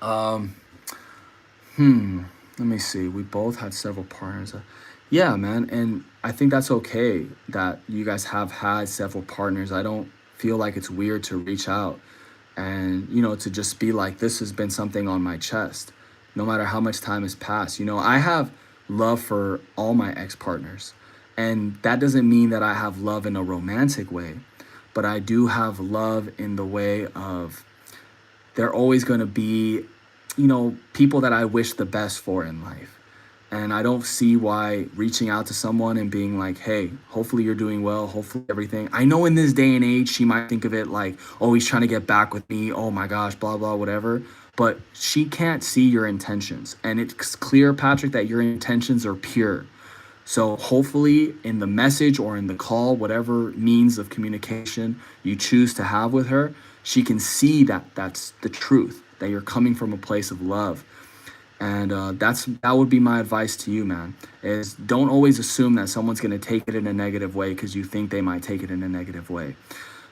Let me see. We both had several partners. Yeah, man. And I think that's okay that you guys have had several partners. I don't feel like it's weird to reach out and, to just be like, this has been something on my chest, no matter how much time has passed. I have love for all my ex-partners, and that doesn't mean that I have love in a romantic way, but I do have love in the way of they're always going to be, people that I wish the best for in life. And I don't see why reaching out to someone and being like, hey, hopefully you're doing well, hopefully everything. I know in this day and age, she might think of it like, oh, he's trying to get back with me. Oh my gosh, blah, blah, whatever. But she can't see your intentions. And it's clear, Patrick, that your intentions are pure. So hopefully in the message or in the call, whatever means of communication you choose to have with her, she can see that that's the truth, that you're coming from a place of love. And that would be my advice to you, man, is don't always assume that someone's going to take it in a negative way because you think they might take it in a negative way.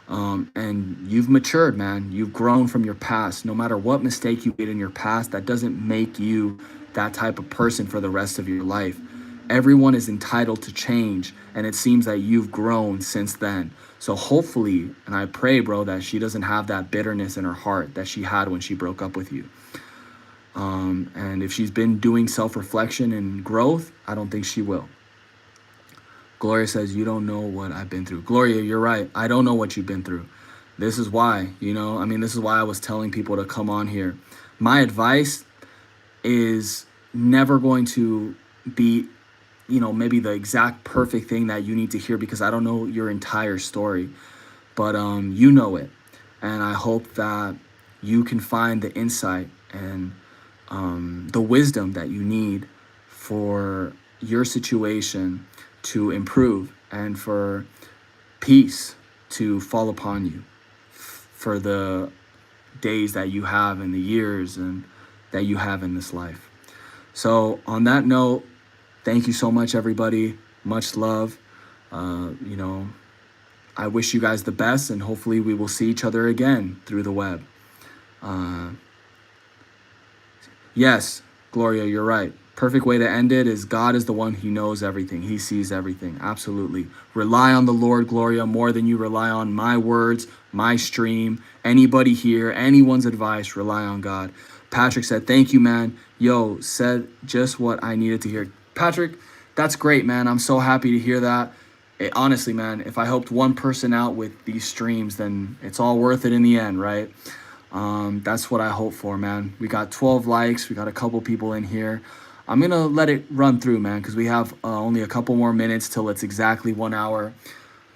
And you've matured, man. You've grown from your past. No matter what mistake you made in your past, that doesn't make you that type of person for the rest of your life. Everyone is entitled to change, and it seems that you've grown since then. So hopefully, and I pray, bro, that she doesn't have that bitterness in her heart that she had when she broke up with you. And if she's been doing self-reflection and growth, I don't think she will. Gloria says, you don't know what I've been through. Gloria, you're right. I don't know what you've been through. This is why, this is why I was telling people to come on here. My advice is never going to be, maybe the exact perfect thing that you need to hear, because I don't know your entire story, but you know it. And I hope that you can find the insight and the wisdom that you need for your situation to improve and for peace to fall upon you for the days that you have and the years and that you have in this life. So on that note, thank you so much, everybody. Much love. I wish you guys the best, and hopefully we will see each other again through the web. Yes, Gloria, you're right. Perfect way to end it is God is the one who knows everything. He sees everything. Absolutely. Rely on the Lord, Gloria, more than you rely on my words, my stream, anybody here, anyone's advice. Rely on God. Patrick said, thank you, man. Yo, said just what I needed to hear. Patrick, that's great, man. I'm so happy to hear that. Honestly, man, if I helped one person out with these streams, then it's all worth it in the end, right? That's what I hope for, man. We got 12 likes. We got a couple people in here. I'm going to let it run through, man, because we have only a couple more minutes till it's exactly 1 hour.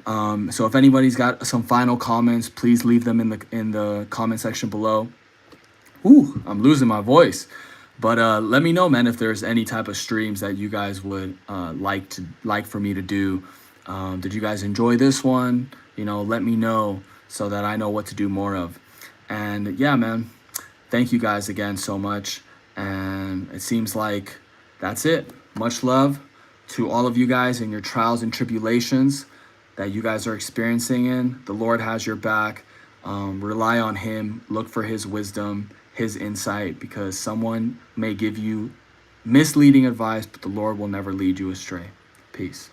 So if anybody's got some final comments, please leave them in the comment section below. Ooh, I'm losing my voice. But let me know, man, if there's any type of streams that you guys would like for me to do. Did you guys enjoy this one? Let me know, so that I know what to do more of. And yeah, man, thank you guys again so much. And it seems like that's it. Much love to all of you guys in your trials and tribulations that you guys are experiencing in. The Lord has your back. Rely on him. Look for his wisdom, his insight, because someone may give you misleading advice, but the Lord will never lead you astray. Peace.